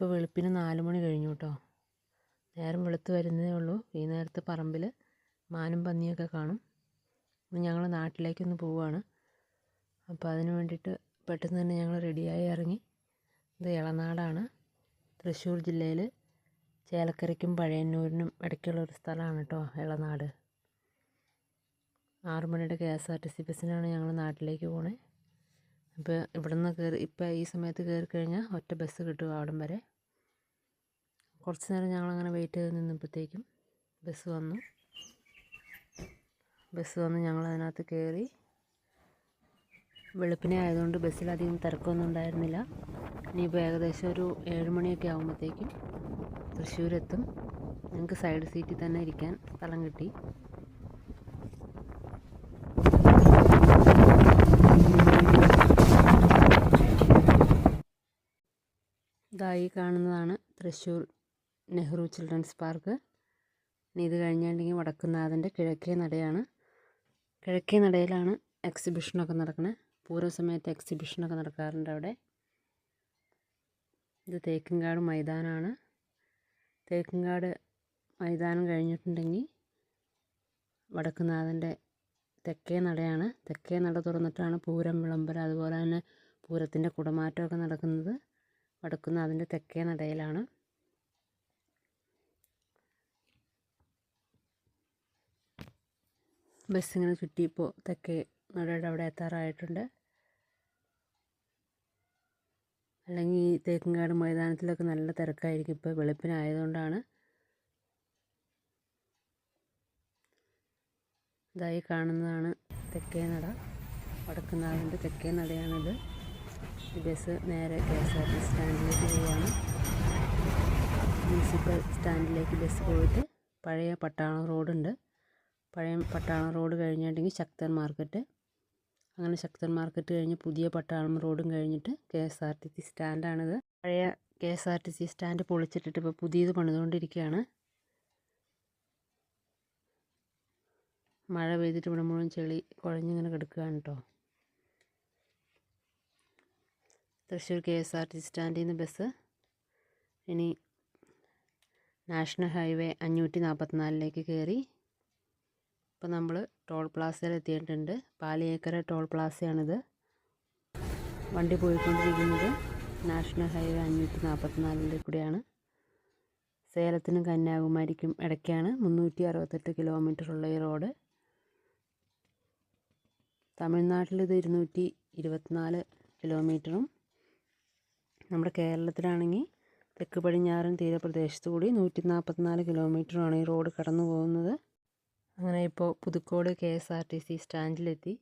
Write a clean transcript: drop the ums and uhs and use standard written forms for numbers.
ഇപ്പോൾ വെളുപ്പിന് 4 മണി കഴിഞ്ഞു കേട്ടോ. നേരം വെളുത്ത് വരുന്നതേ ഉള്ളൂ. ഈ നേരത്ത് പറമ്പിൽ മാനും പന്നിയൊക്കെ കാണും. ഞങ്ങൾ നാട്ടിലേക്കൊന്ന് പോവുകയാണ്. അപ്പോൾ അതിന് വേണ്ടിയിട്ട് പെട്ടെന്ന് തന്നെ ഞങ്ങൾ റെഡിയായി ഇറങ്ങി. ഇത് ഇളനാടാണ്. തൃശ്ശൂർ ജില്ലയിൽ ചേലക്കരയ്ക്കും പഴയന്നൂരിനും ഇടയ്ക്കുള്ളൊരു സ്ഥലമാണ് കേട്ടോ ഇളനാട്. 6 മണിയുടെ KSRTC ബസ്സിനാണ് ഞങ്ങൾ നാട്ടിലേക്ക് പോണേ. അപ്പോൾ ഇവിടെ നിന്ന് ഇപ്പോൾ ഈ സമയത്ത് കയറി കഴിഞ്ഞാൽ ഒറ്റ ബസ് കിട്ടും അവിടം വരെ. കുറച്ച് നേരം ഞങ്ങളങ്ങനെ വെയിറ്റ് ചെയ്ത് നിന്നപ്പോഴത്തേക്കും ബസ് വന്നു. ഞങ്ങൾ അതിനകത്ത് കയറി. വെളുപ്പിനെ ആയതുകൊണ്ട് ബസ്സിലധികം തിരക്കൊന്നും ഉണ്ടായിരുന്നില്ല. ഇനിയിപ്പോൾ ഏകദേശം ഒരു 7 മണിയൊക്കെ ആകുമ്പോഴത്തേക്കും തൃശ്ശൂരെത്തും. ഞങ്ങൾക്ക് സൈഡ് സീറ്റിൽ തന്നെ ഇരിക്കാൻ സ്ഥലം കിട്ടി. ഇതായി കാണുന്നതാണ് തൃശ്ശൂർ നെഹ്റു ചിൽഡ്രൻസ് പാർക്ക്. ഇനി ഇത് കഴിഞ്ഞിട്ടുണ്ടെങ്കിൽ വടക്കുന്നാഥൻ്റെ കിഴക്കേ നടയാണ്. കിഴക്കേ നടയിലാണ് എക്സിബിഷനൊക്കെ നടക്കുന്നത്. പൂരം സമയത്ത് എക്സിബിഷനൊക്കെ നടക്കാറുണ്ട് അവിടെ. ഇത് തേക്കിൻകാട് മൈതാനമാണ്. തേക്കിൻകാട് മൈതാനം കഴിഞ്ഞിട്ടുണ്ടെങ്കിൽ വടക്കുന്നാഥൻ്റെ തെക്കേ നടയാണ്. തെക്കേ നട തുറന്നിട്ടാണ് പൂരം വിളംബരം, അതുപോലെ തന്നെ പൂരത്തിൻ്റെ കുടമാറ്റമൊക്കെ നടക്കുന്നത് വടക്കുന്നാഥൻ്റെ തെക്കേ നടയിലാണ്. ബസ്സിങ്ങനെ ചുറ്റിയപ്പോൾ തെക്കേ നടയുടെ അവിടെ എത്താറായിട്ടുണ്ട്. അല്ലെങ്കിൽ ഈ തേക്കിൻകാട് മൈതാനത്തിലൊക്കെ നല്ല തിരക്കായിരിക്കും. ഇപ്പോൾ വെളുപ്പിനായതുകൊണ്ടാണ്. ഇതായി കാണുന്നതാണ് തെക്കേ നട. വടക്കുന്നാഥൻ്റെ തെക്കേ നടയാണിത്. ഈ ബസ് നേരെ KSRTC സ്റ്റാൻഡിലേക്ക് പോവുകയാണ്. മുനിസിപ്പൽ സ്റ്റാൻഡിലേക്ക് ബസ് പോയിട്ട് പഴയ പട്ടാളം റോഡുണ്ട്. പഴയ പട്ടാളം റോഡ് കഴിഞ്ഞിട്ടുണ്ടെങ്കിൽ ശക്തൻ മാർക്കറ്റ്. അങ്ങനെ ശക്തൻ മാർക്കറ്റ് കഴിഞ്ഞ് പുതിയ പട്ടാളം റോഡും കഴിഞ്ഞിട്ട് KSRTC സ്റ്റാൻഡാണിത്. പഴയ KSRTC സ്റ്റാൻഡ് പൊളിച്ചിട്ടിട്ട് ഇപ്പോൾ പുതിയത് പണിതുകൊണ്ടിരിക്കുകയാണ്. മഴ പെയ്തിട്ട് ഇവിടെ മുഴുവൻ ചെളി കുഴഞ്ഞിങ്ങനെ കിടക്കുകയാണ് കേട്ടോ. തൃശ്ശൂർ KSRTC സ്റ്റാൻഡിൽ നിന്ന് ബസ് ഇനി നാഷണൽ ഹൈവേ 544 കയറി. ഇപ്പോൾ നമ്മൾ ടോൾ പ്ലാസയിൽ എത്തിയിട്ടുണ്ട്. പാലിയേക്കര ടോൾ പ്ലാസയാണിത്. വണ്ടി പോയിക്കൊണ്ടിരിക്കുന്നത് നാഷണൽ ഹൈവേ 544 കൂടെയാണ്. സേലത്തിനും കന്യാകുമാരിക്കും ഇടയ്ക്കാണ് 368 കിലോമീറ്ററുള്ള ഈ റോഡ്. തമിഴ്നാട്ടിലിത് 224 കിലോമീറ്ററും നമ്മുടെ കേരളത്തിലാണെങ്കിൽ തെക്ക് പടിഞ്ഞാറൻ തീരപ്രദേശത്തു കൂടി 144 കിലോമീറ്ററുമാണ് ഈ റോഡ് കടന്നു പോകുന്നത്. അങ്ങനെ ഇപ്പോൾ പുതുക്കോട് KSRTC സ്റ്റാൻഡിലെത്തി.